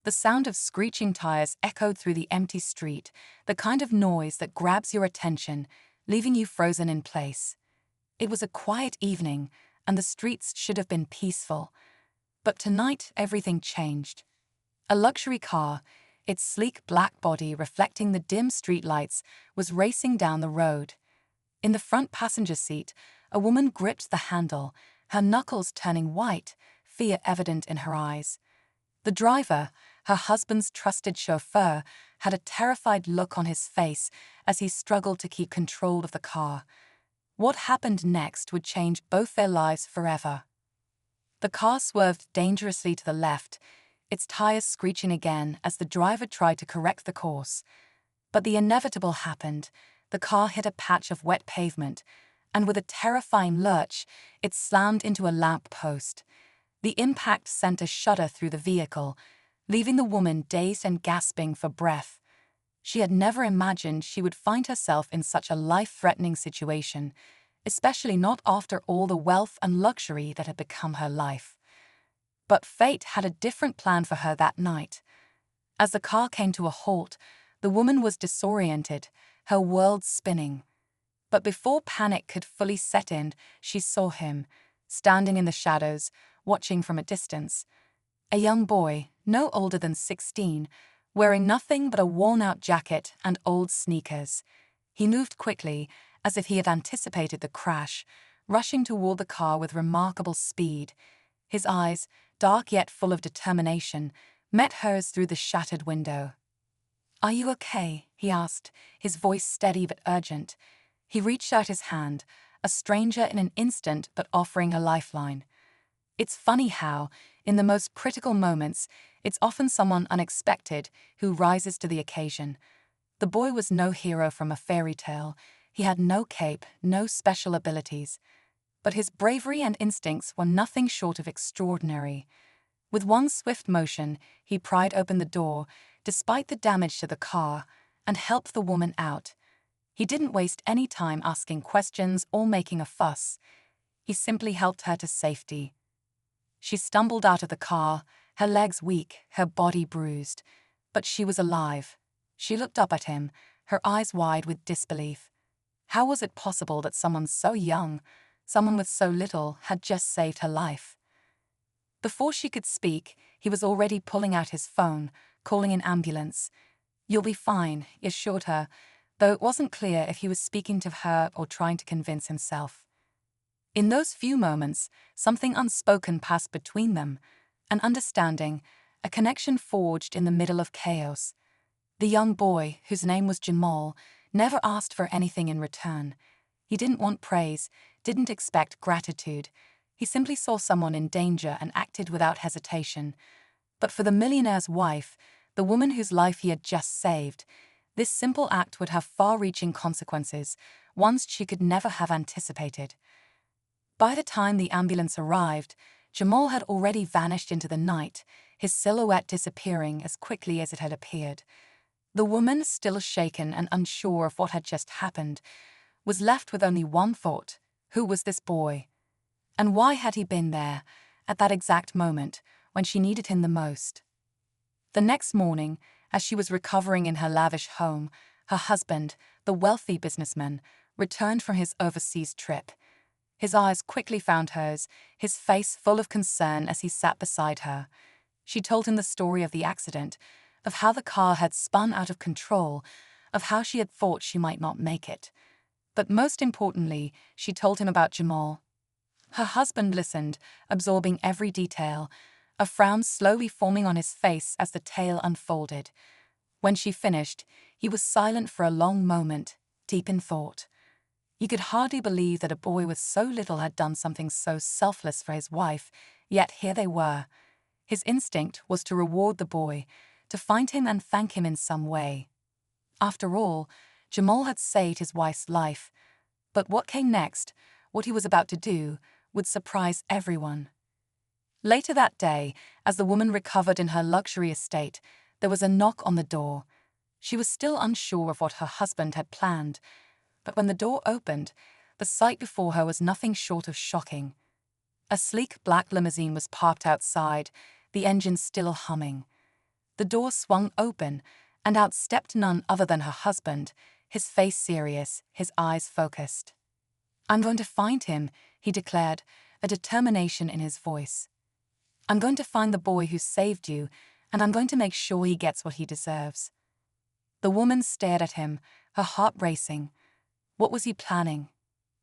The sound of screeching tires echoed through the empty street, the kind of noise that grabs your attention, leaving you frozen in place. It was a quiet evening, and the streets should have been peaceful. But tonight, everything changed. A luxury car, its sleek black body reflecting the dim streetlights, was racing down the road. In the front passenger seat, a woman gripped the handle, her knuckles turning white, fear evident in her eyes. The driver, her husband's trusted chauffeur, had a terrified look on his face as he struggled to keep control of the car. What happened next would change both their lives forever. The car swerved dangerously to the left, its tires screeching again as the driver tried to correct the course. But the inevitable happened. The car hit a patch of wet pavement, and with a terrifying lurch, it slammed into a lamp post. The impact sent a shudder through the vehicle, leaving the woman dazed and gasping for breath. She had never imagined she would find herself in such a life-threatening situation, especially not after all the wealth and luxury that had become her life. But fate had a different plan for her that night. As the car came to a halt, the woman was disoriented, her world spinning. But before panic could fully set in, she saw him, standing in the shadows, watching from a distance. A young boy, no older than 16, wearing nothing but a worn-out jacket and old sneakers. He moved quickly, as if he had anticipated the crash, rushing toward the car with remarkable speed. His eyes, dark yet full of determination, met hers through the shattered window. "Are you okay?" he asked, his voice steady but urgent. He reached out his hand, a stranger in an instant but offering a lifeline. It's funny how, in the most critical moments, it's often someone unexpected who rises to the occasion. The boy was no hero from a fairy tale. He had no cape, no special abilities. But his bravery and instincts were nothing short of extraordinary. With one swift motion, he pried open the door, despite the damage to the car, and helped the woman out. He didn't waste any time asking questions or making a fuss. He simply helped her to safety. She stumbled out of the car, her legs weak, her body bruised. But she was alive. She looked up at him, her eyes wide with disbelief. How was it possible that someone so young, someone with so little, had just saved her life? Before she could speak, he was already pulling out his phone, calling an ambulance. "You'll be fine," he assured her, though it wasn't clear if he was speaking to her or trying to convince himself. In those few moments, something unspoken passed between them, an understanding, a connection forged in the middle of chaos. The young boy, whose name was Jamal, never asked for anything in return. He didn't want praise, didn't expect gratitude. He simply saw someone in danger and acted without hesitation. But for the millionaire's wife, the woman whose life he had just saved, this simple act would have far-reaching consequences, ones she could never have anticipated. By the time the ambulance arrived, Jamal had already vanished into the night, his silhouette disappearing as quickly as it had appeared. The woman, still shaken and unsure of what had just happened, was left with only one thought: who was this boy? And why had he been there, at that exact moment, when she needed him the most? The next morning, as she was recovering in her lavish home, her husband, the wealthy businessman, returned from his overseas trip. His eyes quickly found hers, his face full of concern as he sat beside her. She told him the story of the accident, of how the car had spun out of control, of how she had thought she might not make it. But most importantly, she told him about Jamal. Her husband listened, absorbing every detail, a frown slowly forming on his face as the tale unfolded. When she finished, he was silent for a long moment, deep in thought. He could hardly believe that a boy with so little had done something so selfless for his wife, yet here they were. His instinct was to reward the boy, to find him and thank him in some way. After all, Jamal had saved his wife's life. But what came next, what he was about to do, would surprise everyone. Later that day, as the woman recovered in her luxury estate, there was a knock on the door. She was still unsure of what her husband had planned, but when the door opened, the sight before her was nothing short of shocking. A sleek black limousine was parked outside, the engine still humming. The door swung open, and out stepped none other than her husband, his face serious, his eyes focused. "I'm going to find him," he declared, a determination in his voice. "I'm going to find the boy who saved you, and I'm going to make sure he gets what he deserves." The woman stared at him, her heart racing. What was he planning?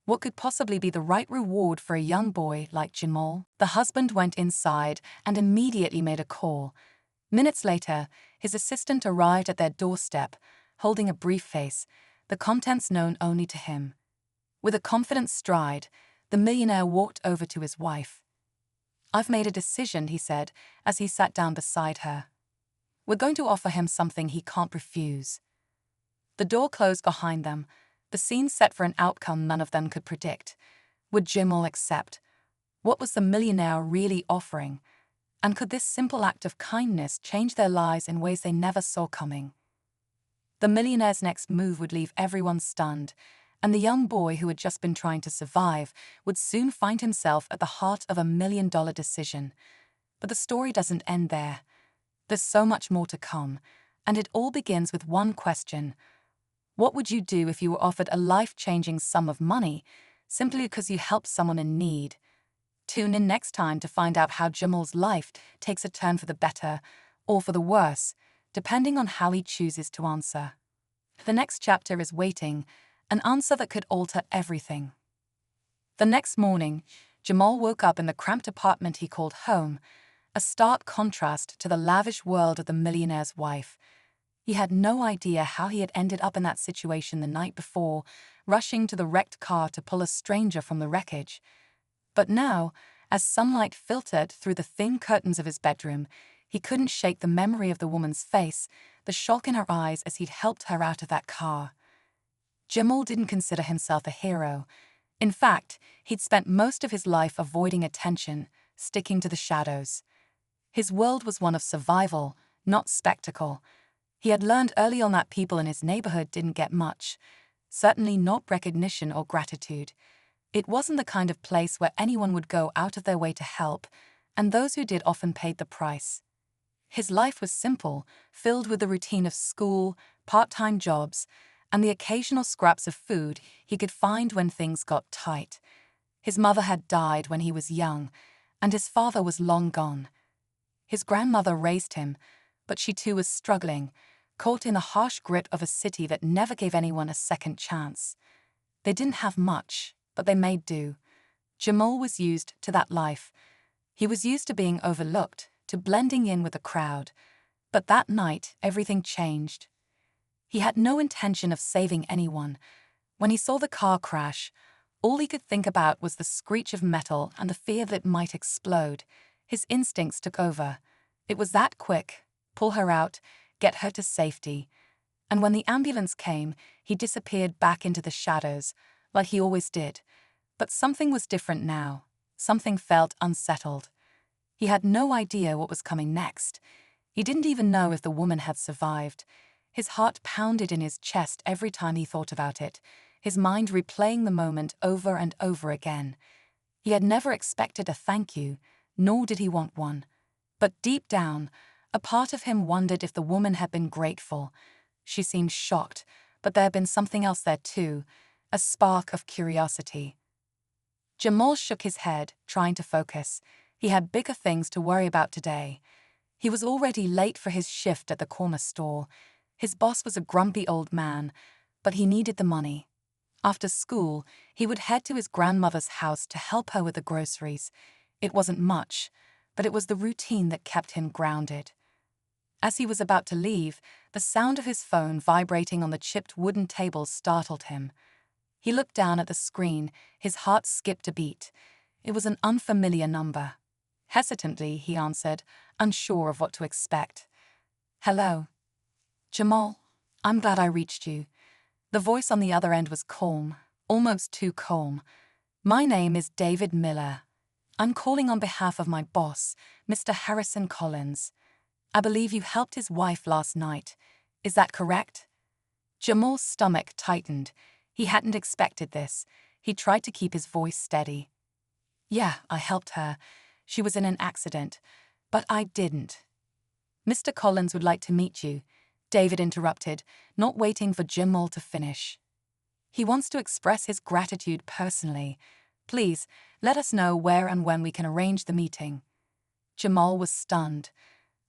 What could possibly be the right reward for a young boy like Jamal? The husband went inside and immediately made a call. Minutes later, his assistant arrived at their doorstep, holding a briefcase, the contents known only to him. With a confident stride, the millionaire walked over to his wife. "I've made a decision," he said, as he sat down beside her. "We're going to offer him something he can't refuse." The door closed behind them, the scene set for an outcome none of them could predict. Would Jamal accept? What was the millionaire really offering? And could this simple act of kindness change their lives in ways they never saw coming? The millionaire's next move would leave everyone stunned, and the young boy who had just been trying to survive would soon find himself at the heart of a $1 million decision. But the story doesn't end there. There's so much more to come, and it all begins with one question. What would you do if you were offered a life-changing sum of money simply because you helped someone in need? Tune in next time to find out how Jamal's life takes a turn for the better or for the worse, depending on how he chooses to answer. The next chapter is waiting, an answer that could alter everything. The next morning, Jamal woke up in the cramped apartment he called home, a stark contrast to the lavish world of the millionaire's wife. He had no idea how he had ended up in that situation the night before, rushing to the wrecked car to pull a stranger from the wreckage. But now, as sunlight filtered through the thin curtains of his bedroom, he couldn't shake the memory of the woman's face, the shock in her eyes as he'd helped her out of that car. Jamal didn't consider himself a hero. In fact, he'd spent most of his life avoiding attention, sticking to the shadows. His world was one of survival, not spectacle. He had learned early on that people in his neighborhood didn't get much, certainly not recognition or gratitude. It wasn't the kind of place where anyone would go out of their way to help, and those who did often paid the price. His life was simple, filled with the routine of school, part-time jobs, and the occasional scraps of food he could find when things got tight. His mother had died when he was young, and his father was long gone. His grandmother raised him, but she too was struggling, caught in the harsh grip of a city that never gave anyone a second chance. They didn't have much, but they made do. Jamal was used to that life. He was used to being overlooked, to blending in with the crowd. But that night, everything changed. He had no intention of saving anyone. When he saw the car crash, all he could think about was the screech of metal and the fear that it might explode. His instincts took over. It was that quick. Pull her out, get her to safety. And when the ambulance came, he disappeared back into the shadows, like he always did. But something was different now. Something felt unsettled. He had no idea what was coming next. He didn't even know if the woman had survived. His heart pounded in his chest every time he thought about it, his mind replaying the moment over and over again. He had never expected a thank you, nor did he want one. But deep down, a part of him wondered if the woman had been grateful. She seemed shocked, but there had been something else there too, a spark of curiosity. Jamal shook his head, trying to focus. He had bigger things to worry about today. He was already late for his shift at the corner store. His boss was a grumpy old man, but he needed the money. After school, he would head to his grandmother's house to help her with the groceries. It wasn't much, but it was the routine that kept him grounded. As he was about to leave, the sound of his phone vibrating on the chipped wooden table startled him. He looked down at the screen, his heart skipped a beat. It was an unfamiliar number. Hesitantly, he answered, unsure of what to expect. "Hello. Jamal, I'm glad I reached you." The voice on the other end was calm, almost too calm. "My name is David Miller. I'm calling on behalf of my boss, Mr. Harrison Collins. I believe you helped his wife last night. Is that correct?" Jamal's stomach tightened. He hadn't expected this. He tried to keep his voice steady. "Yeah, I helped her. She was in an accident. But I didn't." Mr. Collins would like to meet you, David interrupted, not waiting for Jamal to finish. He wants to express his gratitude personally. Please, let us know where and when we can arrange the meeting. Jamal was stunned.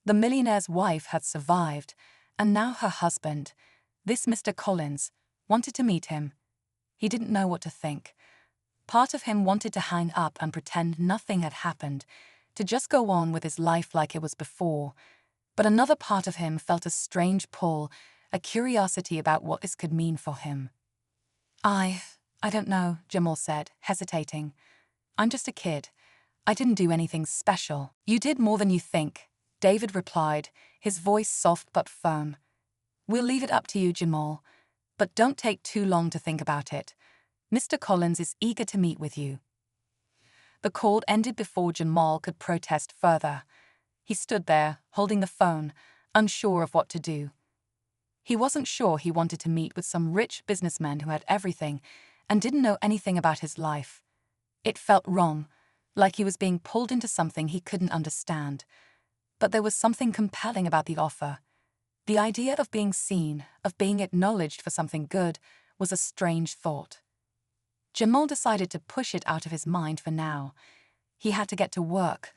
The millionaire's wife had survived, and now her husband, this Mr. Collins, wanted to meet him. He didn't know what to think. Part of him wanted to hang up and pretend nothing had happened, to just go on with his life like it was before. But another part of him felt a strange pull, a curiosity about what this could mean for him. I don't know, Jamal said, hesitating. I'm just a kid. I didn't do anything special. You did more than you think, David replied, his voice soft but firm. We'll leave it up to you, Jamal, but don't take too long to think about it. Mr. Collins is eager to meet with you. The call ended before Jamal could protest further. He stood there, holding the phone, unsure of what to do. He wasn't sure he wanted to meet with some rich businessman who had everything and didn't know anything about his life. It felt wrong, like he was being pulled into something he couldn't understand. But there was something compelling about the offer. The idea of being seen, of being acknowledged for something good, was a strange thought. Jamal decided to push it out of his mind for now. He had to get to work.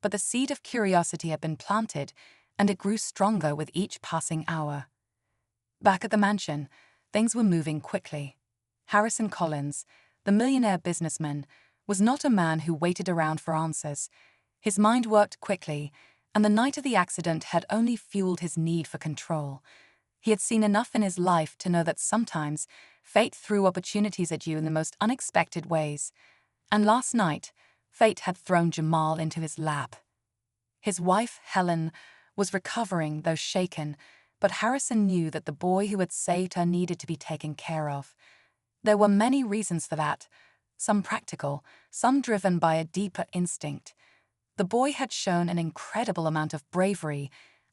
But the seed of curiosity had been planted, and it grew stronger with each passing hour. Back at the mansion, things were moving quickly. Harrison Collins, the millionaire businessman, was not a man who waited around for answers. His mind worked quickly, and the night of the accident had only fueled his need for control. He had seen enough in his life to know that sometimes fate threw opportunities at you in the most unexpected ways. And last night, fate had thrown Jamal into his lap. His wife, Helen, was recovering, though shaken, but Harrison knew that the boy who had saved her needed to be taken care of. There were many reasons for that, some practical, some driven by a deeper instinct. The boy had shown an incredible amount of bravery,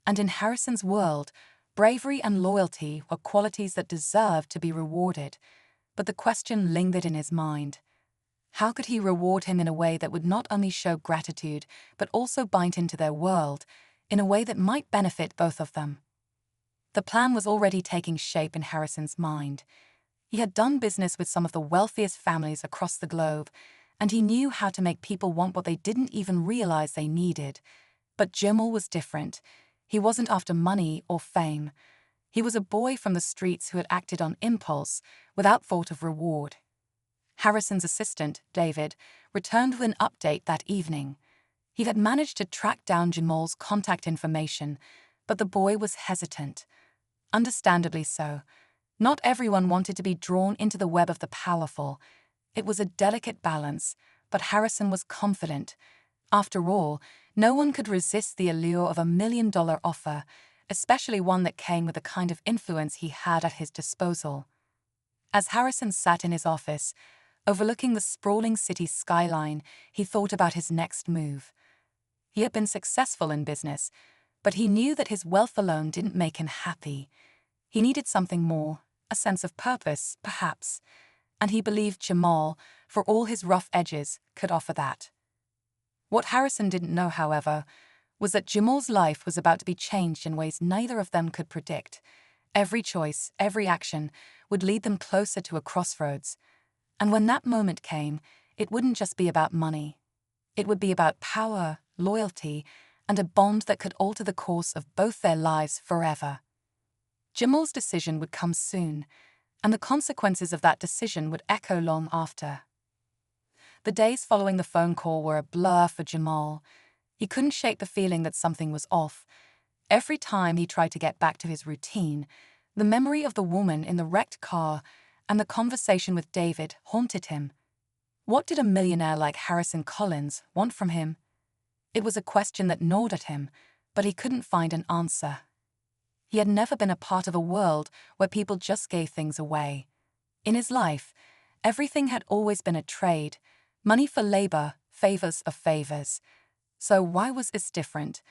and in Harrison's world, bravery and loyalty were qualities that deserved to be rewarded. But the question lingered in his mind. How could he reward him in a way that would not only show gratitude, but also bind him to their world, in a way that might benefit both of them? The plan was already taking shape in Harrison's mind. He had done business with some of the wealthiest families across the globe, and he knew how to make people want what they didn't even realize they needed. But Jamal was different. He wasn't after money or fame. He was a boy from the streets who had acted on impulse, without thought of reward. Harrison's assistant, David, returned with an update that evening. He had managed to track down Jamal's contact information, but the boy was hesitant. Understandably so. Not everyone wanted to be drawn into the web of the powerful. It was a delicate balance, but Harrison was confident. After all, no one could resist the allure of $1 million offer, especially one that came with the kind of influence he had at his disposal. As Harrison sat in his office, overlooking the sprawling city skyline, he thought about his next move. He had been successful in business, but he knew that his wealth alone didn't make him happy. He needed something more, a sense of purpose, perhaps, and he believed Jamal, for all his rough edges, could offer that. What Harrison didn't know, however, was that Jamal's life was about to be changed in ways neither of them could predict. Every choice, every action, would lead them closer to a crossroads. And when that moment came, it wouldn't just be about money. It would be about power, loyalty, and a bond that could alter the course of both their lives forever. Jamal's decision would come soon, and the consequences of that decision would echo long after. The days following the phone call were a blur for Jamal. He couldn't shake the feeling that something was off. Every time he tried to get back to his routine, the memory of the woman in the wrecked car and the conversation with David haunted him. What did a millionaire like Harrison Collins want from him? It was a question that gnawed at him, but he couldn't find an answer. He had never been a part of a world where people just gave things away. In his life, everything had always been a trade, money for labor, favors of favors. So why was this different?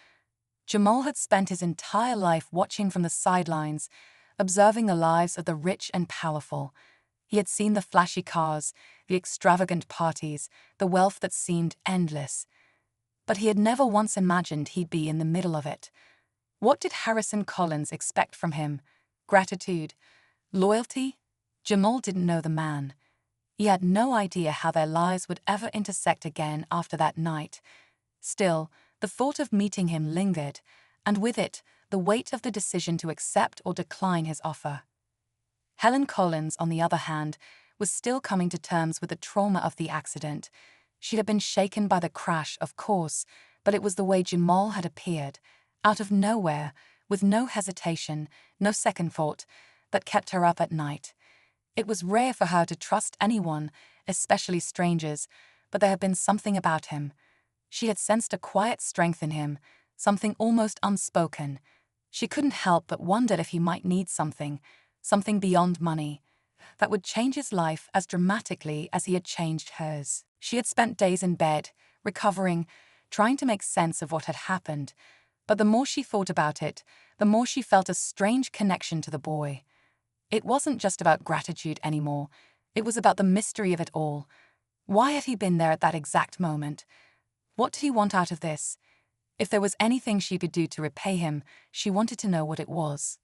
Jamal had spent his entire life watching from the sidelines, observing the lives of the rich and powerful. He had seen the flashy cars, the extravagant parties, the wealth that seemed endless. But he had never once imagined he'd be in the middle of it. What did Harrison Collins expect from him? Gratitude? Loyalty? Jamal didn't know the man. He had no idea how their lives would ever intersect again after that night. Still, the thought of meeting him lingered, and with it, the weight of the decision to accept or decline his offer. Helen Collins, on the other hand, was still coming to terms with the trauma of the accident. She had been shaken by the crash, of course, but it was the way Jamal had appeared, out of nowhere, with no hesitation, no second thought, that kept her up at night. It was rare for her to trust anyone, especially strangers, but there had been something about him. She had sensed a quiet strength in him, something almost unspoken. She couldn't help but wonder if he might need something beyond money, that would change his life as dramatically as he had changed hers. She had spent days in bed, recovering, trying to make sense of what had happened, but the more she thought about it, the more she felt a strange connection to the boy. It wasn't just about gratitude anymore, it was about the mystery of it all. Why had he been there at that exact moment? What did he want out of this? If there was anything she could do to repay him, she wanted to know what it was.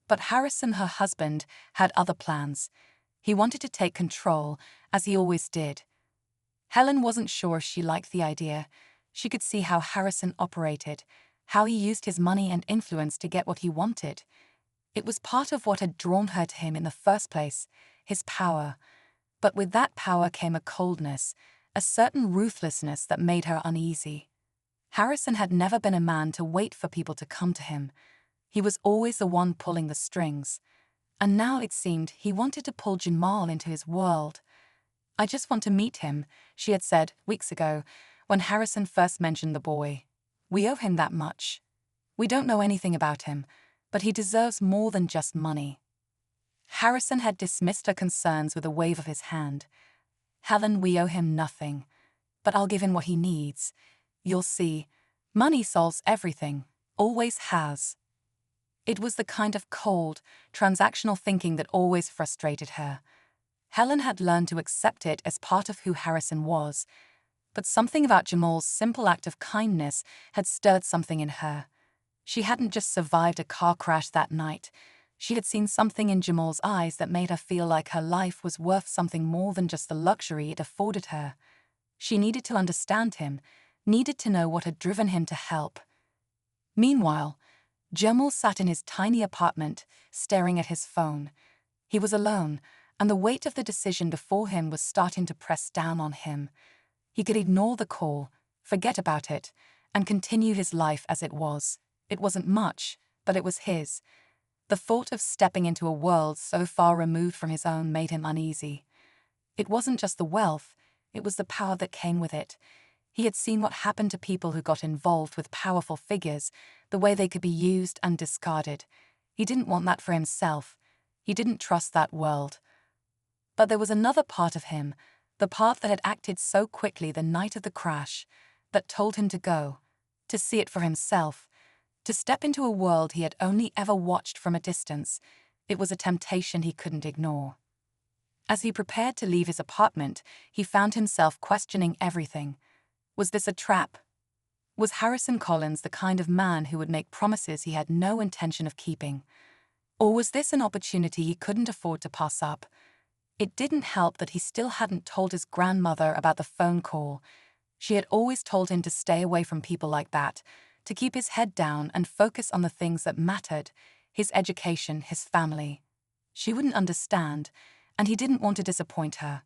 But Harrison, her husband, had other plans. He wanted to take control, as he always did. Helen wasn't sure she liked the idea. She could see how Harrison operated, how he used his money and influence to get what he wanted. It was part of what had drawn her to him in the first place, his power. But with that power came a coldness, a certain ruthlessness that made her uneasy. Harrison had never been a man to wait for people to come to him. He was always the one pulling the strings. And now it seemed he wanted to pull Jamal into his world. "I just want to meet him," she had said weeks ago, when Harrison first mentioned the boy. "We owe him that much. We don't know anything about him, but he deserves more than just money." Harrison had dismissed her concerns with a wave of his hand. "Helen, we owe him nothing, but I'll give him what he needs. You'll see, money solves everything, always has." It was the kind of cold, transactional thinking that always frustrated her. Helen had learned to accept it as part of who Harrison was, but something about Jamal's simple act of kindness had stirred something in her. She hadn't just survived a car crash that night. She had seen something in Jamal's eyes that made her feel like her life was worth something more than just the luxury it afforded her. She needed to understand him, needed to know what had driven him to help. Meanwhile, Jamal sat in his tiny apartment, staring at his phone. He was alone, and the weight of the decision before him was starting to press down on him. He could ignore the call, forget about it, and continue his life as it was. It wasn't much, but it was his. The thought of stepping into a world so far removed from his own made him uneasy. It wasn't just the wealth, it was the power that came with it. He had seen what happened to people who got involved with powerful figures, the way they could be used and discarded. He didn't want that for himself. He didn't trust that world. But there was another part of him, the part that had acted so quickly the night of the crash, that told him to go, to see it for himself, to step into a world he had only ever watched from a distance. It was a temptation he couldn't ignore. As he prepared to leave his apartment, he found himself questioning everything. Was this a trap? Was Harrison Collins the kind of man who would make promises he had no intention of keeping? Or was this an opportunity he couldn't afford to pass up? It didn't help that he still hadn't told his grandmother about the phone call. She had always told him to stay away from people like that, to keep his head down and focus on the things that mattered, his education, his family. She wouldn't understand, and he didn't want to disappoint her.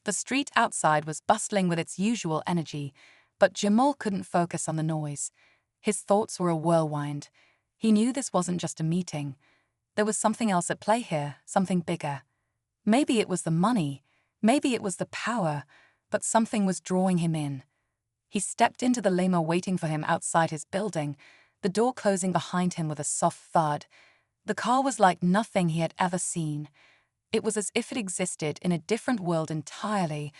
The street outside was bustling with its usual energy, but Jamal couldn't focus on the noise. His thoughts were a whirlwind. He knew this wasn't just a meeting. There was something else at play here, something bigger. Maybe it was the money, maybe it was the power, but something was drawing him in. He stepped into the limo waiting for him outside his building, the door closing behind him with a soft thud. The car was like nothing he had ever seen. It was as if it existed in a different world entirely,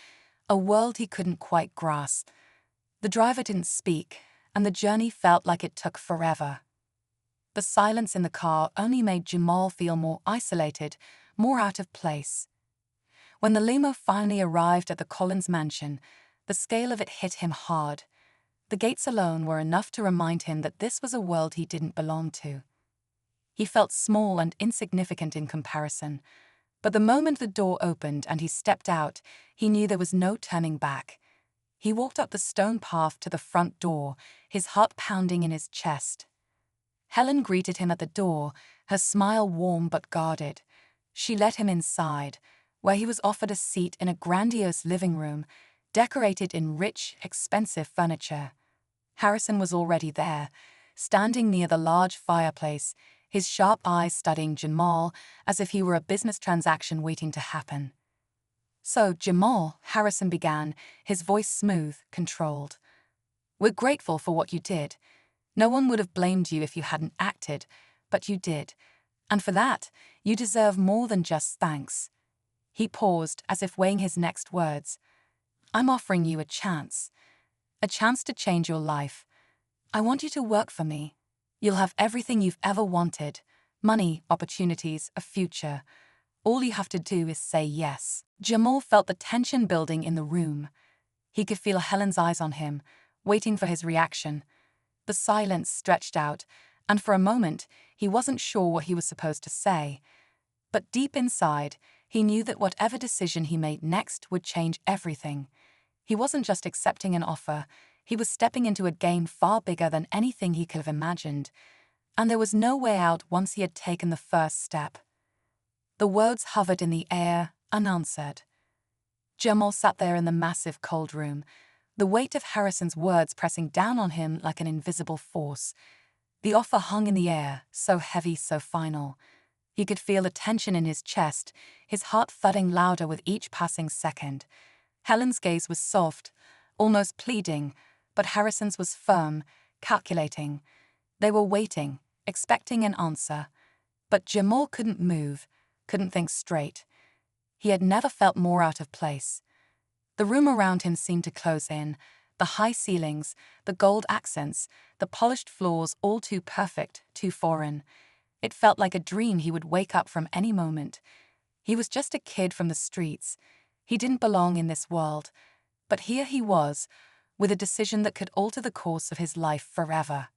a world he couldn't quite grasp. The driver didn't speak, and the journey felt like it took forever. The silence in the car only made Jamal feel more isolated, more out of place. When the limo finally arrived at the Collins mansion, the scale of it hit him hard. The gates alone were enough to remind him that this was a world he didn't belong to. He felt small and insignificant in comparison, but the moment the door opened and he stepped out, he knew there was no turning back. He walked up the stone path to the front door, his heart pounding in his chest. Helen greeted him at the door, her smile warm but guarded. She led him inside, where he was offered a seat in a grandiose living room, decorated in rich, expensive furniture. Harrison was already there, standing near the large fireplace, his sharp eyes studying Jamal as if he were a business transaction waiting to happen. "So, Jamal," Harrison began, his voice smooth, controlled. "We're grateful for what you did. No one would have blamed you if you hadn't acted, but you did. And for that, you deserve more than just thanks." He paused, as if weighing his next words. "I'm offering you a chance to change your life. I want you to work for me. You'll have everything you've ever wanted: money, opportunities, a future. All you have to do is say yes." Jamal felt the tension building in the room. He could feel Helen's eyes on him, waiting for his reaction. The silence stretched out, and for a moment, he wasn't sure what he was supposed to say. But deep inside, he knew that whatever decision he made next would change everything. He wasn't just accepting an offer, he was stepping into a game far bigger than anything he could have imagined. And there was no way out once he had taken the first step. The words hovered in the air, unanswered. Jamal sat there in the massive cold room, the weight of Harrison's words pressing down on him like an invisible force. The offer hung in the air, so heavy, so final. He could feel the tension in his chest, his heart thudding louder with each passing second. Helen's gaze was soft, almost pleading, but Harrison's was firm, calculating. They were waiting, expecting an answer. But Jamal couldn't move, couldn't think straight. He had never felt more out of place. The room around him seemed to close in, the high ceilings, the gold accents, the polished floors, all too perfect, too foreign. It felt like a dream he would wake up from any moment. He was just a kid from the streets. He didn't belong in this world. But here he was, with a decision that could alter the course of his life forever.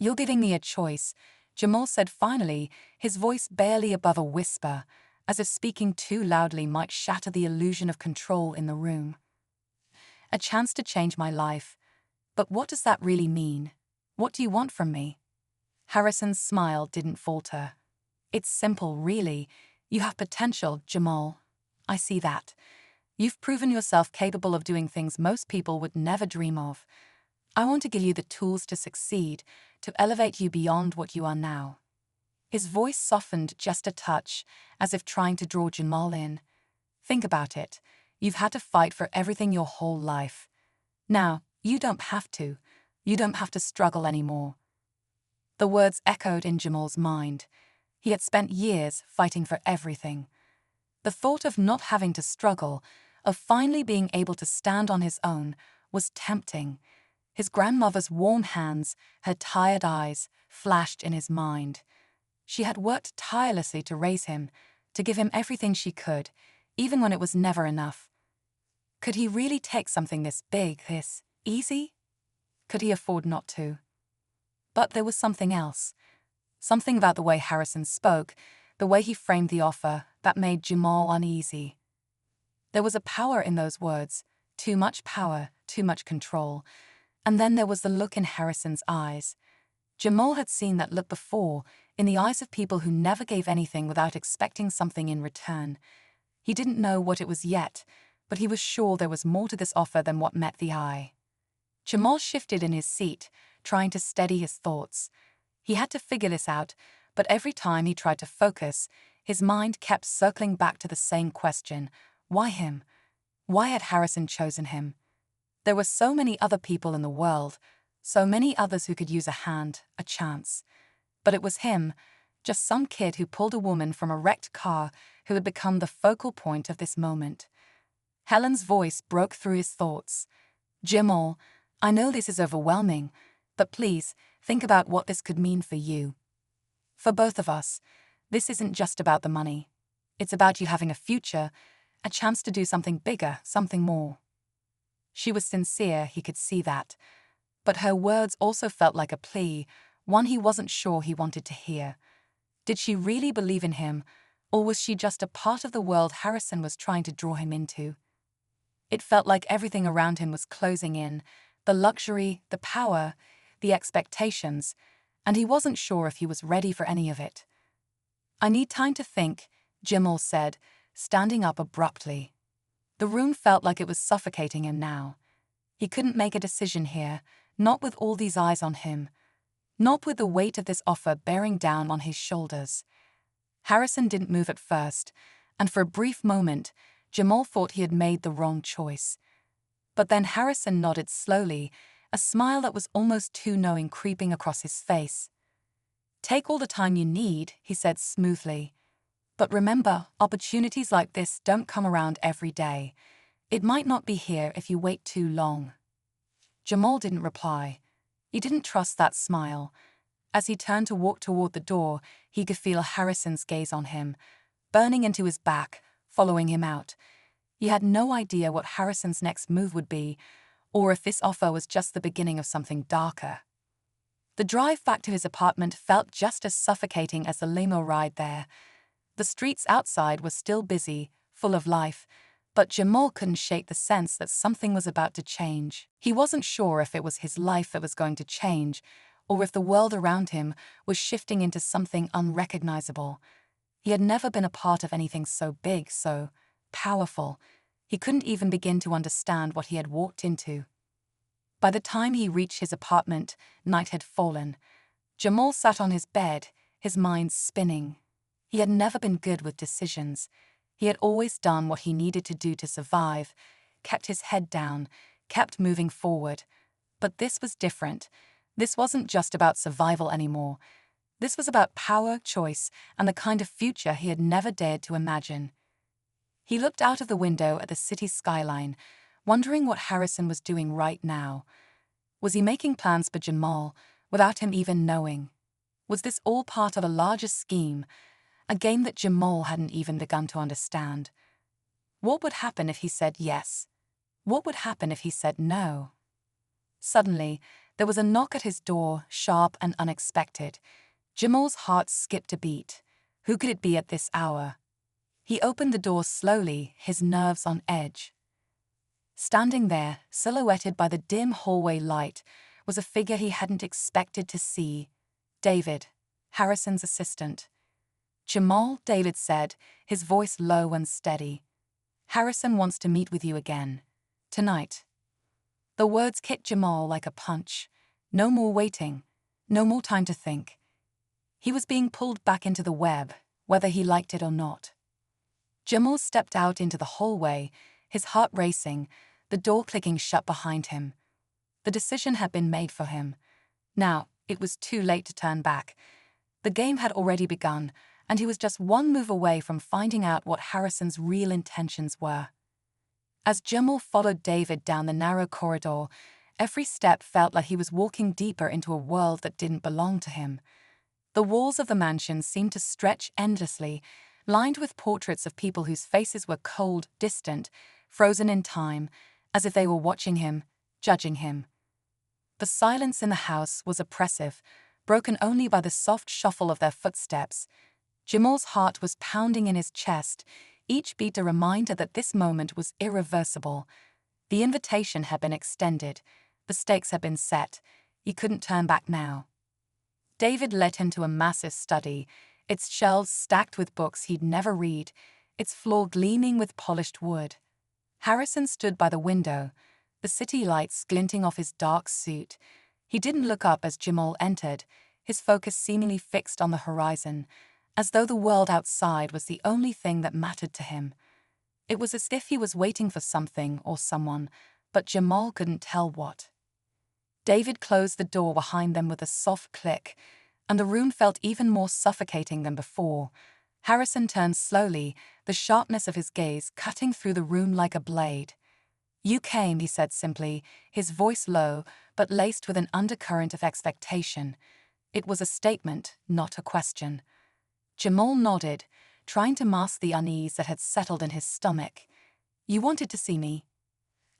"You're giving me a choice," Jamal said finally, his voice barely above a whisper, as if speaking too loudly might shatter the illusion of control in the room. "A chance to change my life. But what does that really mean? What do you want from me?" Harrison's smile didn't falter. "It's simple, really. You have potential, Jamal. I see that. You've proven yourself capable of doing things most people would never dream of. I want to give you the tools to succeed, to elevate you beyond what you are now." His voice softened just a touch, as if trying to draw Jamal in. "Think about it. You've had to fight for everything your whole life. Now, you don't have to. You don't have to struggle anymore." The words echoed in Jamal's mind. He had spent years fighting for everything. The thought of not having to struggle, of finally being able to stand on his own, was tempting. His grandmother's warm hands, her tired eyes, flashed in his mind. She had worked tirelessly to raise him, to give him everything she could, even when it was never enough. Could he really take something this big, this easy? Could he afford not to? But there was something else. Something about the way Harrison spoke, the way he framed the offer, that made Jamal uneasy. There was a power in those words, too much power, too much control. And then there was the look in Harrison's eyes. Jamal had seen that look before, in the eyes of people who never gave anything without expecting something in return. He didn't know what it was yet, but he was sure there was more to this offer than what met the eye. Jamal shifted in his seat, trying to steady his thoughts. He had to figure this out, but every time he tried to focus, his mind kept circling back to the same question: why him? Why had Harrison chosen him? There were so many other people in the world, so many others who could use a hand, a chance. But it was him, just some kid who pulled a woman from a wrecked car, who had become the focal point of this moment. Helen's voice broke through his thoughts. "Jamal, I know this is overwhelming, but please, think about what this could mean for you. For both of us, this isn't just about the money. It's about you having a future, a chance to do something bigger, something more." She was sincere, he could see that. But her words also felt like a plea, one he wasn't sure he wanted to hear. Did she really believe in him, or was she just a part of the world Harrison was trying to draw him into? It felt like everything around him was closing in, the luxury, the power, the expectations, and he wasn't sure if he was ready for any of it. "I need time to think," Jamal said, standing up abruptly. The room felt like it was suffocating him now. He couldn't make a decision here, not with all these eyes on him, not with the weight of this offer bearing down on his shoulders. Harrison didn't move at first, and for a brief moment, Jamal thought he had made the wrong choice. But then Harrison nodded slowly, a smile that was almost too knowing creeping across his face. "Take all the time you need," he said smoothly. "But remember, opportunities like this don't come around every day. It might not be here if you wait too long." Jamal didn't reply. He didn't trust that smile. As he turned to walk toward the door, he could feel Harrison's gaze on him, burning into his back, following him out. He had no idea what Harrison's next move would be, or if this offer was just the beginning of something darker. The drive back to his apartment felt just as suffocating as the limo ride there. The streets outside were still busy, full of life, but Jamal couldn't shake the sense that something was about to change. He wasn't sure if it was his life that was going to change, or if the world around him was shifting into something unrecognizable. He had never been a part of anything so big, so powerful. He couldn't even begin to understand what he had walked into. By the time he reached his apartment, night had fallen. Jamal sat on his bed, his mind spinning. He had never been good with decisions. He had always done what he needed to do to survive, kept his head down, kept moving forward. But this was different. This wasn't just about survival anymore. This was about power, choice, and the kind of future he had never dared to imagine. He looked out of the window at the city skyline, wondering what Harrison was doing right now. Was he making plans for Jamal, without him even knowing? Was this all part of a larger scheme, a game that Jamal hadn't even begun to understand? What would happen if he said yes? What would happen if he said no? Suddenly, there was a knock at his door, sharp and unexpected. Jamal's heart skipped a beat. Who could it be at this hour? He opened the door slowly, his nerves on edge. Standing there, silhouetted by the dim hallway light, was a figure he hadn't expected to see. David, Harrison's assistant. "Jamal," David said, his voice low and steady. "Harrison wants to meet with you again. Tonight." The words hit Jamal like a punch. No more waiting. No more time to think. He was being pulled back into the web, whether he liked it or not. Jamal stepped out into the hallway, his heart racing, the door clicking shut behind him. The decision had been made for him. Now, it was too late to turn back. The game had already begun, and he was just one move away from finding out what Harrison's real intentions were. As Jamal followed David down the narrow corridor, every step felt like he was walking deeper into a world that didn't belong to him. The walls of the mansion seemed to stretch endlessly, lined with portraits of people whose faces were cold, distant, frozen in time, as if they were watching him, judging him. The silence in the house was oppressive, broken only by the soft shuffle of their footsteps. Jamal's heart was pounding in his chest, each beat a reminder that this moment was irreversible. The invitation had been extended. The stakes had been set. He couldn't turn back now. David led him to a massive study, its shelves stacked with books he'd never read, its floor gleaming with polished wood. Harrison stood by the window, the city lights glinting off his dark suit. He didn't look up as Jamal entered, his focus seemingly fixed on the horizon, as though the world outside was the only thing that mattered to him. It was as if he was waiting for something or someone, but Jamal couldn't tell what. David closed the door behind them with a soft click, and the room felt even more suffocating than before. Harrison turned slowly, the sharpness of his gaze cutting through the room like a blade. "You came," he said simply, his voice low, but laced with an undercurrent of expectation. It was a statement, not a question. Jamal nodded, trying to mask the unease that had settled in his stomach. "You wanted to see me?"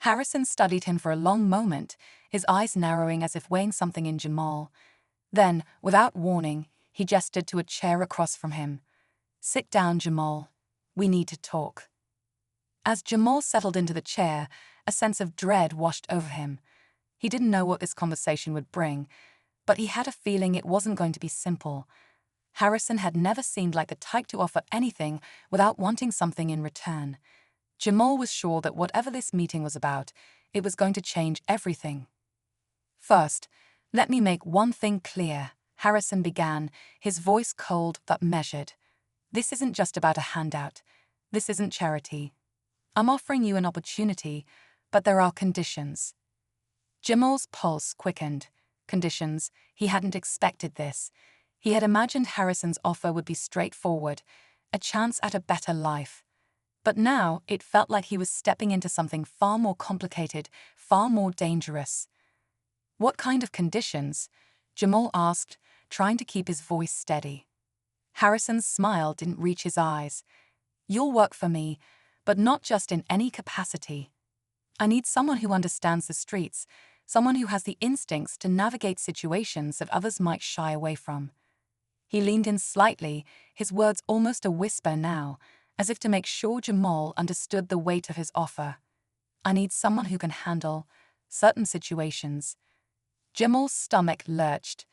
Harrison studied him for a long moment, his eyes narrowing as if weighing something in Jamal. Then, without warning, he gestured to a chair across from him. "Sit down, Jamal. We need to talk." As Jamal settled into the chair, a sense of dread washed over him. He didn't know what this conversation would bring, but he had a feeling it wasn't going to be simple. Harrison had never seemed like the type to offer anything without wanting something in return. Jamal was sure that whatever this meeting was about, it was going to change everything. "First, let me make one thing clear," Harrison began, his voice cold but measured. "This isn't just about a handout. This isn't charity. I'm offering you an opportunity, but there are conditions." Jamal's pulse quickened. Conditions? He hadn't expected this. He had imagined Harrison's offer would be straightforward, a chance at a better life. But now it felt like he was stepping into something far more complicated, far more dangerous. "What kind of conditions?" Jamal asked, trying to keep his voice steady. Harrison's smile didn't reach his eyes. "You'll work for me, but not just in any capacity. I need someone who understands the streets, someone who has the instincts to navigate situations that others might shy away from." He leaned in slightly, his words almost a whisper now, as if to make sure Jamal understood the weight of his offer. "I need someone who can handle certain situations." Jamal's stomach lurched.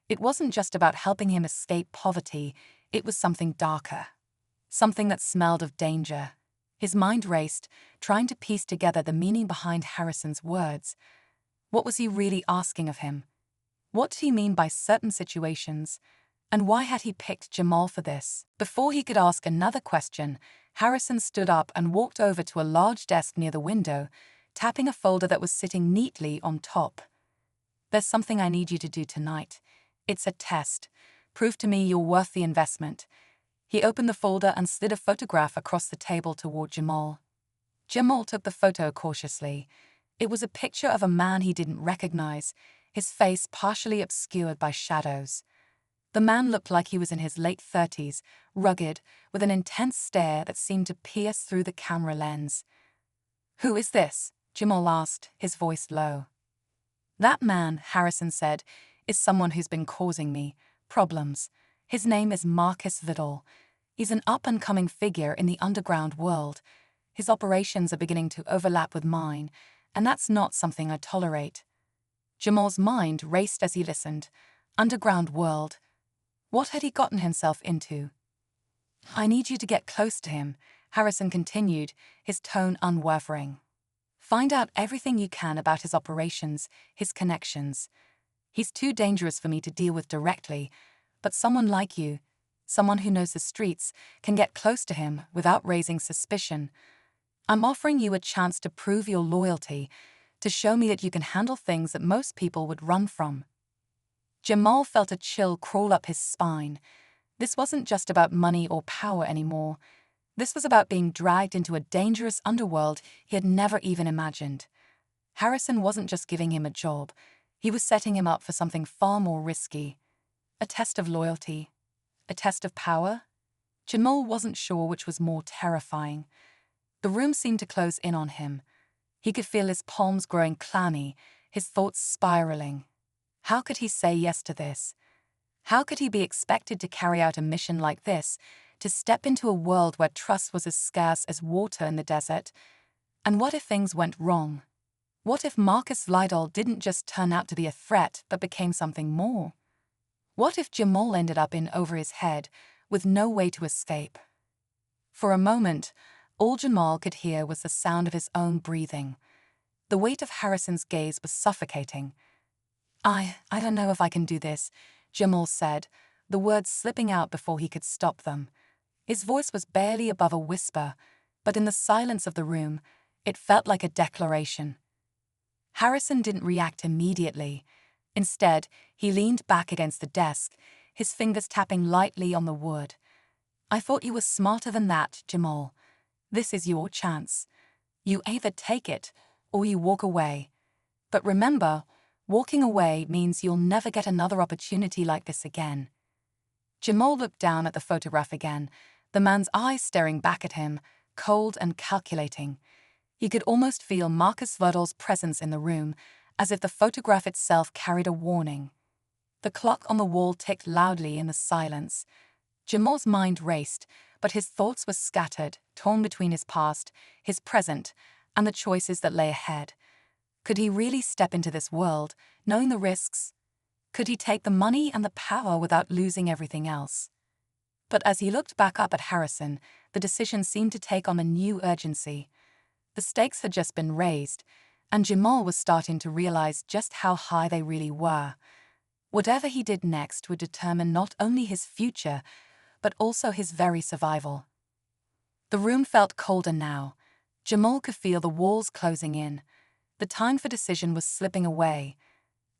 It wasn't just about helping him escape poverty, it was something darker. Something that smelled of danger. His mind raced, trying to piece together the meaning behind Harrison's words. What was he really asking of him? What did he mean by certain situations? And why had he picked Jamal for this? Before he could ask another question, Harrison stood up and walked over to a large desk near the window, tapping a folder that was sitting neatly on top. "There's something I need you to do tonight. It's a test. Prove to me you're worth the investment." He opened the folder and slid a photograph across the table toward Jamal. Jamal took the photo cautiously. It was a picture of a man he didn't recognize, his face partially obscured by shadows. The man looked like he was in his late 30s, rugged, with an intense stare that seemed to pierce through the camera lens. "Who is this?" Jamal asked, his voice low. "That man," Harrison said, "is someone who's been causing me problems. His name is Marcus Vidal. He's an up-and-coming figure in the underground world. His operations are beginning to overlap with mine, and that's not something I tolerate." Jamal's mind raced as he listened. Underground world. What had he gotten himself into? "I need you to get close to him," Harrison continued, his tone unwavering. "Find out everything you can about his operations, his connections. He's too dangerous for me to deal with directly, but someone like you, someone who knows the streets, can get close to him without raising suspicion. I'm offering you a chance to prove your loyalty, to show me that you can handle things that most people would run from." Jamal felt a chill crawl up his spine. This wasn't just about money or power anymore. This was about being dragged into a dangerous underworld he had never even imagined. Harrison wasn't just giving him a job. He was setting him up for something far more risky. A test of loyalty. A test of power? Jamal wasn't sure which was more terrifying. The room seemed to close in on him. He could feel his palms growing clammy, his thoughts spiraling. How could he say yes to this? How could he be expected to carry out a mission like this, to step into a world where trust was as scarce as water in the desert? And what if things went wrong? What if Marcus Vidal didn't just turn out to be a threat but became something more? What if Jamal ended up in over his head, with no way to escape? For a moment, all Jamal could hear was the sound of his own breathing. The weight of Harrison's gaze was suffocating. I don't know if I can do this," Jamal said, the words slipping out before he could stop them. His voice was barely above a whisper, but in the silence of the room, it felt like a declaration. Harrison didn't react immediately. Instead, he leaned back against the desk, his fingers tapping lightly on the wood. "I thought you were smarter than that, Jamal. This is your chance. You either take it, or you walk away. But remember, walking away means you'll never get another opportunity like this again." Jamal looked down at the photograph again, the man's eyes staring back at him, cold and calculating. He could almost feel Marcus Vidal's presence in the room, as if the photograph itself carried a warning. The clock on the wall ticked loudly in the silence. Jamal's mind raced, but his thoughts were scattered, torn between his past, his present, and the choices that lay ahead. Could he really step into this world, knowing the risks? Could he take the money and the power without losing everything else? But as he looked back up at Harrison, the decision seemed to take on a new urgency. The stakes had just been raised, and Jamal was starting to realize just how high they really were. Whatever he did next would determine not only his future, but also his very survival. The room felt colder now. Jamal could feel the walls closing in. The time for decision was slipping away.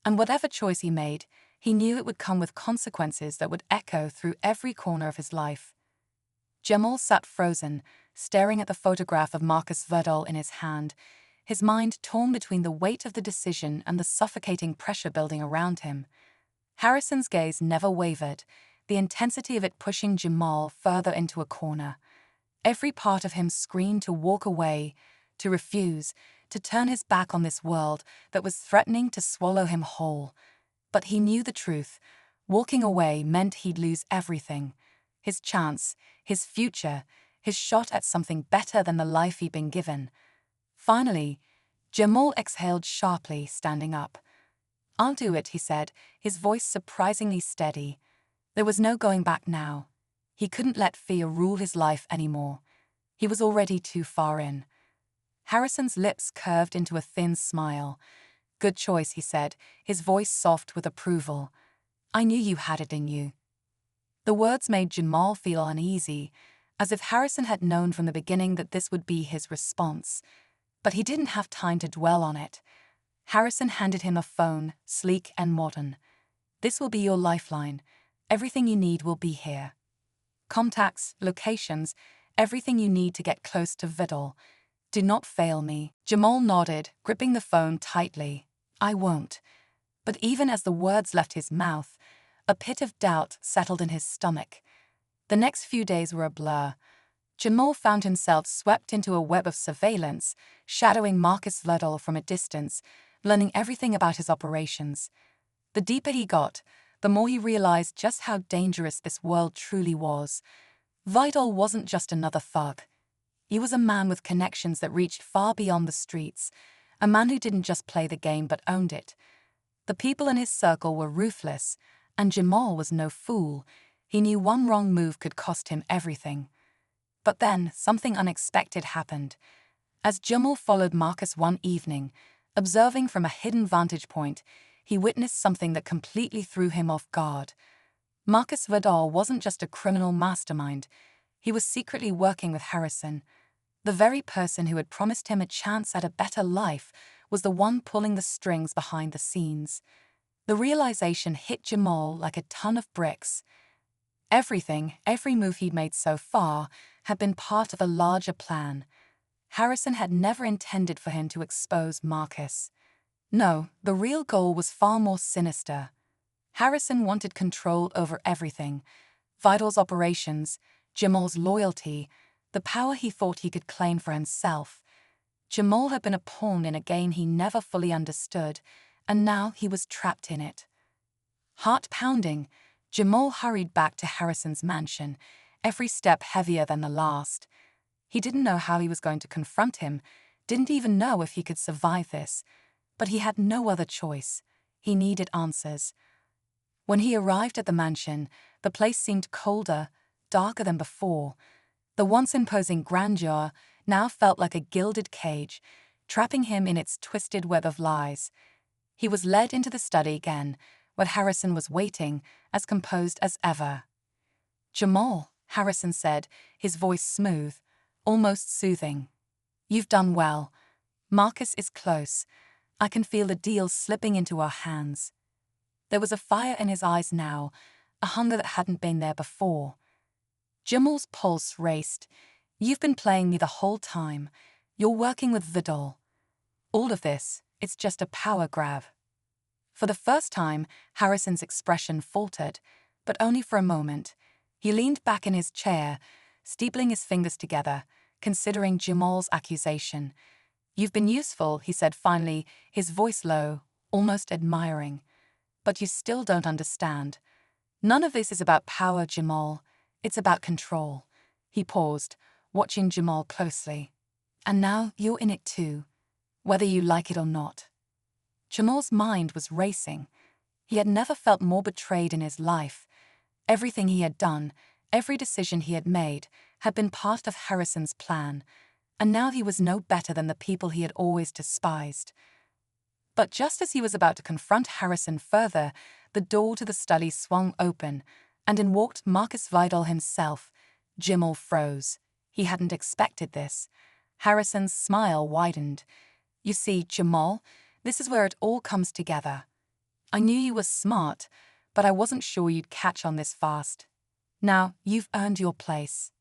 And whatever choice he made, he knew it would come with consequences that would echo through every corner of his life. Jamal sat frozen, staring at the photograph of Marcus Vidal in his hand, his mind torn between the weight of the decision and the suffocating pressure building around him. Harrison's gaze never wavered, the intensity of it pushing Jamal further into a corner. Every part of him screamed to walk away, to refuse, to turn his back on this world that was threatening to swallow him whole. But he knew the truth. Walking away meant he'd lose everything. His chance, his future, his shot at something better than the life he'd been given. Finally, Jamal exhaled sharply, standing up. "I'll do it," he said, his voice surprisingly steady. There was no going back now. He couldn't let fear rule his life anymore. He was already too far in. Harrison's lips curved into a thin smile. "Good choice," he said, his voice soft with approval. "I knew you had it in you." The words made Jamal feel uneasy, as if Harrison had known from the beginning that this would be his response. But he didn't have time to dwell on it. Harrison handed him a phone, sleek and modern. "This will be your lifeline. Everything you need will be here. Contacts, locations, everything you need to get close to Vidal. Do not fail me." Jamal nodded, gripping the phone tightly. "I won't." But even as the words left his mouth, a pit of doubt settled in his stomach. The next few days were a blur. Jamal found himself swept into a web of surveillance, shadowing Marcus Vidal from a distance, learning everything about his operations. The deeper he got, the more he realized just how dangerous this world truly was. Vidal wasn't just another thug. He was a man with connections that reached far beyond the streets, a man who didn't just play the game but owned it. The people in his circle were ruthless, and Jamal was no fool. He knew one wrong move could cost him everything. But then, something unexpected happened. As Jamal followed Marcus one evening, observing from a hidden vantage point, he witnessed something that completely threw him off guard. Marcus Vidal wasn't just a criminal mastermind. He was secretly working with Harrison. The very person who had promised him a chance at a better life was the one pulling the strings behind the scenes. The realization hit Jamal like a ton of bricks. Every move he'd made so far had been part of a larger plan. Harrison had never intended for him to expose Marcus. No, the real goal was far more sinister. Harrison wanted control over everything: Vidal's operations, Jamal's loyalty, the power he thought he could claim for himself. Jamal had been a pawn in a game he never fully understood, and now he was trapped in it. Heart pounding, Jamal hurried back to Harrison's mansion, every step heavier than the last. He didn't know how he was going to confront him, didn't even know if he could survive this. But he had no other choice. He needed answers. When he arrived at the mansion, the place seemed colder, darker than before. The once imposing grandeur now felt like a gilded cage, trapping him in its twisted web of lies. He was led into the study again, where Harrison was waiting, as composed as ever. "Jamal," Harrison said, his voice smooth, almost soothing. "You've done well. Marcus is close. I can feel the deal slipping into our hands." There was a fire in his eyes now, a hunger that hadn't been there before. Jamal's pulse raced. "You've been playing me the whole time. You're working with Vidal. All of this, it's just a power grab." For the first time, Harrison's expression faltered, but only for a moment. He leaned back in his chair, steepling his fingers together, considering Jamal's accusation. "You've been useful," he said finally, his voice low, almost admiring. "But you still don't understand. None of this is about power, Jamal. It's about control." He paused, watching Jamal closely. "And now you're in it too, whether you like it or not." Jamal's mind was racing. He had never felt more betrayed in his life. Everything he had done, every decision he had made, had been part of Harrison's plan, and now he was no better than the people he had always despised. But just as he was about to confront Harrison further, the door to the study swung open, and in walked Marcus Vidal himself. Jamal froze. He hadn't expected this. Harrison's smile widened. "You see, Jamal, this is where it all comes together. I knew you were smart, but I wasn't sure you'd catch on this fast. Now, you've earned your place."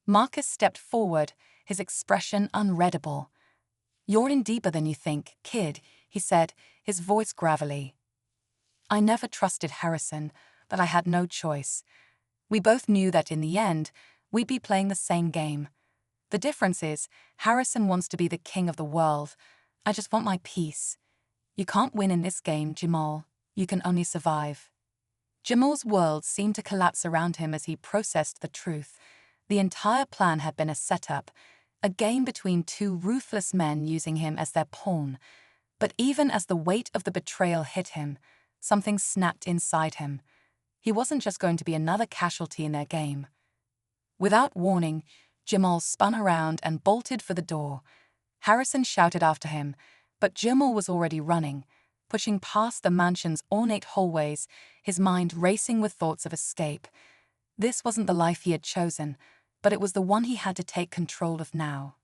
Marcus stepped forward, his expression unreadable. "You're in deeper than you think, kid," he said, his voice gravelly. "I never trusted Harrison, but I had no choice. We both knew that in the end, we'd be playing the same game. The difference is, Harrison wants to be the king of the world. I just want my peace. You can't win in this game, Jamal. You can only survive." Jamal's world seemed to collapse around him as he processed the truth. The entire plan had been a setup, a game between two ruthless men using him as their pawn. But even as the weight of the betrayal hit him, something snapped inside him. He wasn't just going to be another casualty in their game. Without warning, Jamal spun around and bolted for the door. Harrison shouted after him, but Jamal was already running, pushing past the mansion's ornate hallways, his mind racing with thoughts of escape. This wasn't the life he had chosen, but it was the one he had to take control of now.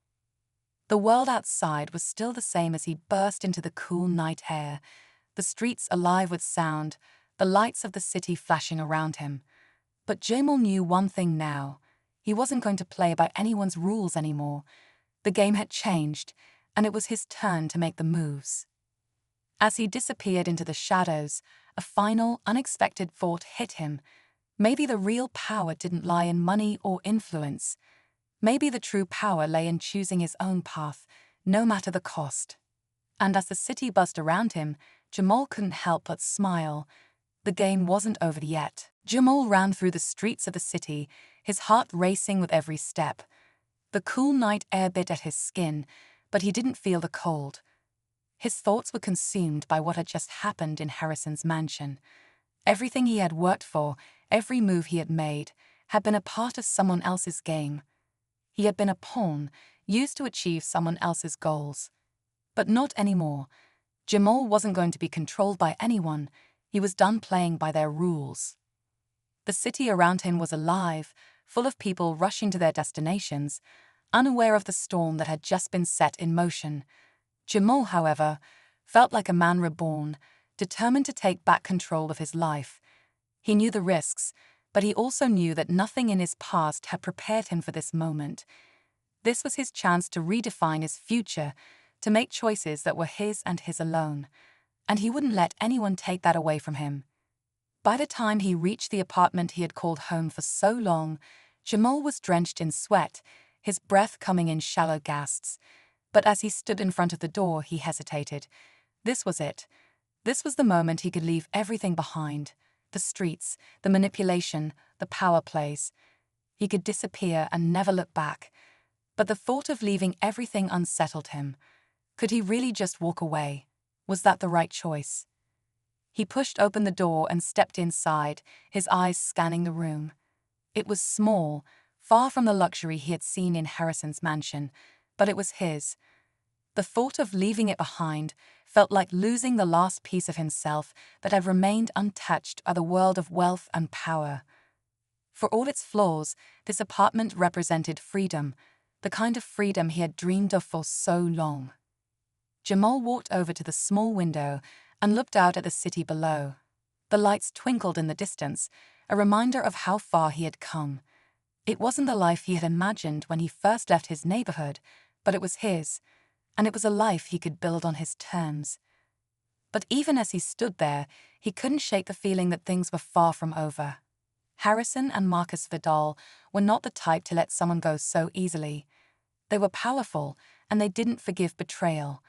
The world outside was still the same as he burst into the cool night air, the streets alive with sound, the lights of the city flashing around him. But Jamal knew one thing now. He wasn't going to play by anyone's rules anymore. The game had changed, and it was his turn to make the moves. As he disappeared into the shadows, a final, unexpected thought hit him. Maybe the real power didn't lie in money or influence. Maybe the true power lay in choosing his own path, no matter the cost. And as the city buzzed around him, Jamal couldn't help but smile. The game wasn't over yet. Jamal ran through the streets of the city, his heart racing with every step. The cool night air bit at his skin, but he didn't feel the cold. His thoughts were consumed by what had just happened in Harrison's mansion. Everything he had worked for, every move he had made, had been a part of someone else's game. He had been a pawn, used to achieve someone else's goals. But not anymore. Jamal wasn't going to be controlled by anyone. He was done playing by their rules. The city around him was alive, full of people rushing to their destinations, unaware of the storm that had just been set in motion. Jamal, however, felt like a man reborn, determined to take back control of his life. He knew the risks, but he also knew that nothing in his past had prepared him for this moment. This was his chance to redefine his future, to make choices that were his and his alone. And he wouldn't let anyone take that away from him. By the time he reached the apartment he had called home for so long, Jamal was drenched in sweat, his breath coming in shallow gasps. But as he stood in front of the door, he hesitated. This was it. This was the moment he could leave everything behind. The streets, the manipulation, the power plays. He could disappear and never look back. But the thought of leaving everything unsettled him. Could he really just walk away? Was that the right choice? He pushed open the door and stepped inside, his eyes scanning the room. It was small, far from the luxury he had seen in Harrison's mansion, but it was his. The thought of leaving it behind felt like losing the last piece of himself that had remained untouched by the world of wealth and power. For all its flaws, this apartment represented freedom, the kind of freedom he had dreamed of for so long. Jamal walked over to the small window and looked out at the city below. The lights twinkled in the distance, a reminder of how far he had come. It wasn't the life he had imagined when he first left his neighborhood, but it was his, and it was a life he could build on his terms. But even as he stood there, he couldn't shake the feeling that things were far from over. Harrison and Marcus Vidal were not the type to let someone go so easily. They were powerful, and they didn't forgive betrayal.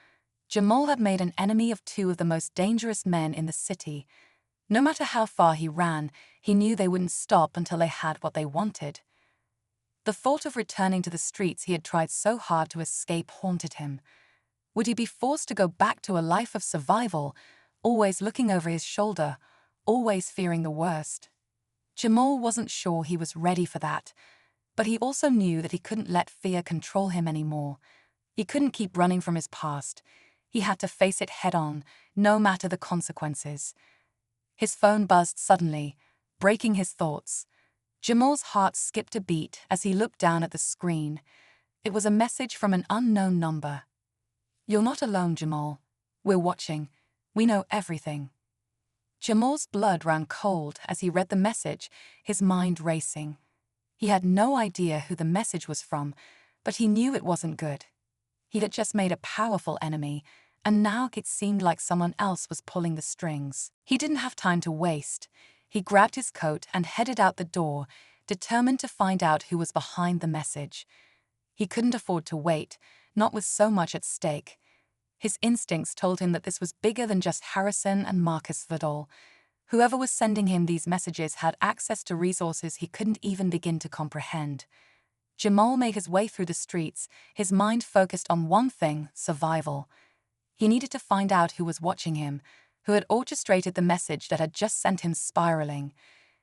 Jamal had made an enemy of two of the most dangerous men in the city. No matter how far he ran, he knew they wouldn't stop until they had what they wanted. The thought of returning to the streets he had tried so hard to escape haunted him. Would he be forced to go back to a life of survival, always looking over his shoulder, always fearing the worst? Jamal wasn't sure he was ready for that, but he also knew that he couldn't let fear control him anymore. He couldn't keep running from his past. He had to face it head-on, no matter the consequences. His phone buzzed suddenly, breaking his thoughts. Jamal's heart skipped a beat as he looked down at the screen. It was a message from an unknown number. "You're not alone, Jamal. We're watching. We know everything." Jamal's blood ran cold as he read the message, his mind racing. He had no idea who the message was from, but he knew it wasn't good. He had just made a powerful enemy, and now it seemed like someone else was pulling the strings. He didn't have time to waste. He grabbed his coat and headed out the door, determined to find out who was behind the message. He couldn't afford to wait, not with so much at stake. His instincts told him that this was bigger than just Harrison and Marcus Vidal. Whoever was sending him these messages had access to resources he couldn't even begin to comprehend. Jamal made his way through the streets, his mind focused on one thing: survival. He needed to find out who was watching him, who had orchestrated the message that had just sent him spiraling.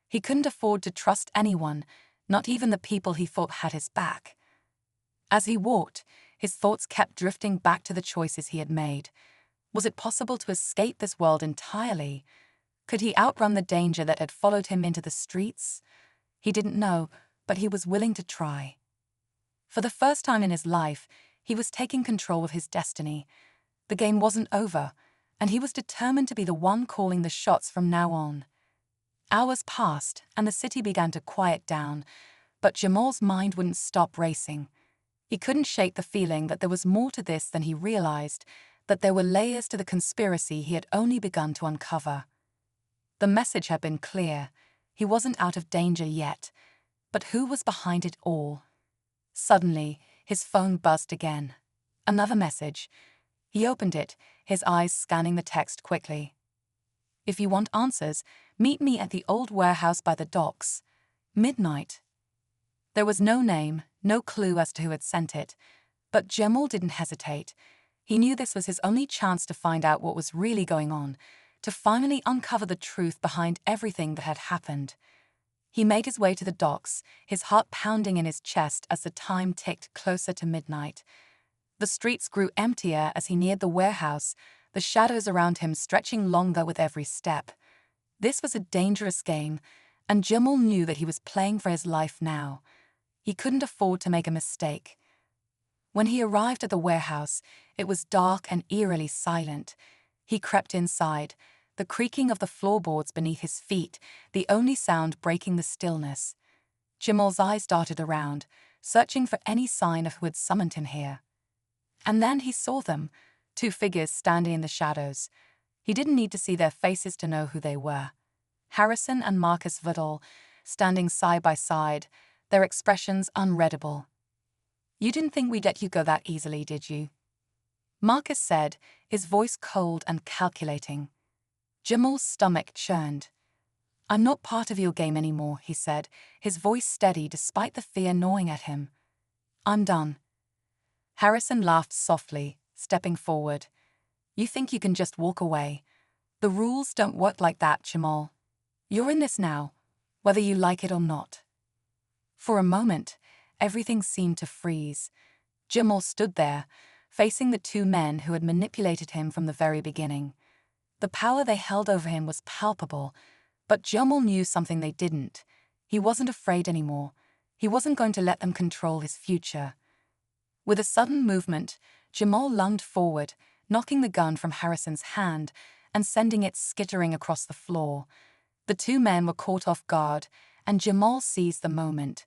He couldn't afford to trust anyone, not even the people he thought had his back. As he walked, his thoughts kept drifting back to the choices he had made. Was it possible to escape this world entirely? Could he outrun the danger that had followed him into the streets? He didn't know, but he was willing to try. For the first time in his life, he was taking control of his destiny. The game wasn't over, and he was determined to be the one calling the shots from now on. Hours passed, and the city began to quiet down, but Jamal's mind wouldn't stop racing. He couldn't shake the feeling that there was more to this than he realized, that there were layers to the conspiracy he had only begun to uncover. The message had been clear. He wasn't out of danger yet. But who was behind it all? Suddenly, his phone buzzed again. Another message. He opened it, his eyes scanning the text quickly. "If you want answers, meet me at the old warehouse by the docks. Midnight." There was no name, no clue as to who had sent it, but Jamal didn't hesitate. He knew this was his only chance to find out what was really going on, to finally uncover the truth behind everything that had happened. He made his way to the docks, his heart pounding in his chest as the time ticked closer to midnight. The streets grew emptier as he neared the warehouse, the shadows around him stretching longer with every step. This was a dangerous game, and Jamal knew that he was playing for his life now. He couldn't afford to make a mistake. When he arrived at the warehouse, it was dark and eerily silent. He crept inside, the creaking of the floorboards beneath his feet, the only sound breaking the stillness. Jamal's eyes darted around, searching for any sign of who had summoned him here. And then he saw them, two figures standing in the shadows. He didn't need to see their faces to know who they were. Harrison and Marcus Vidal, standing side by side, their expressions unreadable. "You didn't think we'd let you go that easily, did you?" Marcus said, his voice cold and calculating. Jamal's stomach churned. "I'm not part of your game anymore," he said, his voice steady despite the fear gnawing at him. "I'm done." Harrison laughed softly, stepping forward. "You think you can just walk away? The rules don't work like that, Jamal. You're in this now, whether you like it or not." For a moment, everything seemed to freeze. Jamal stood there, facing the two men who had manipulated him from the very beginning. The power they held over him was palpable, but Jamal knew something they didn't. He wasn't afraid anymore. He wasn't going to let them control his future. With a sudden movement, Jamal lunged forward, knocking the gun from Harrison's hand and sending it skittering across the floor. The two men were caught off guard, and Jamal seized the moment.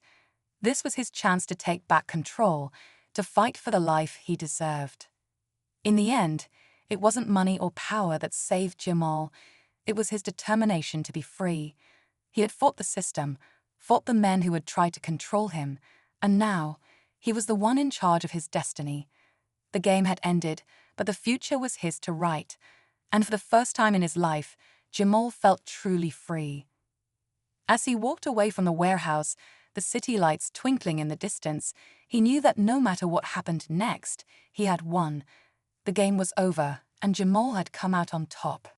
This was his chance to take back control, to fight for the life he deserved. In the end, it wasn't money or power that saved Jamal. It was his determination to be free. He had fought the system, fought the men who had tried to control him, and now he was the one in charge of his destiny. The game had ended, but the future was his to write. And for the first time in his life, Jamal felt truly free. As he walked away from the warehouse, the city lights twinkling in the distance, he knew that no matter what happened next, he had won. The game was over, and Jamal had come out on top.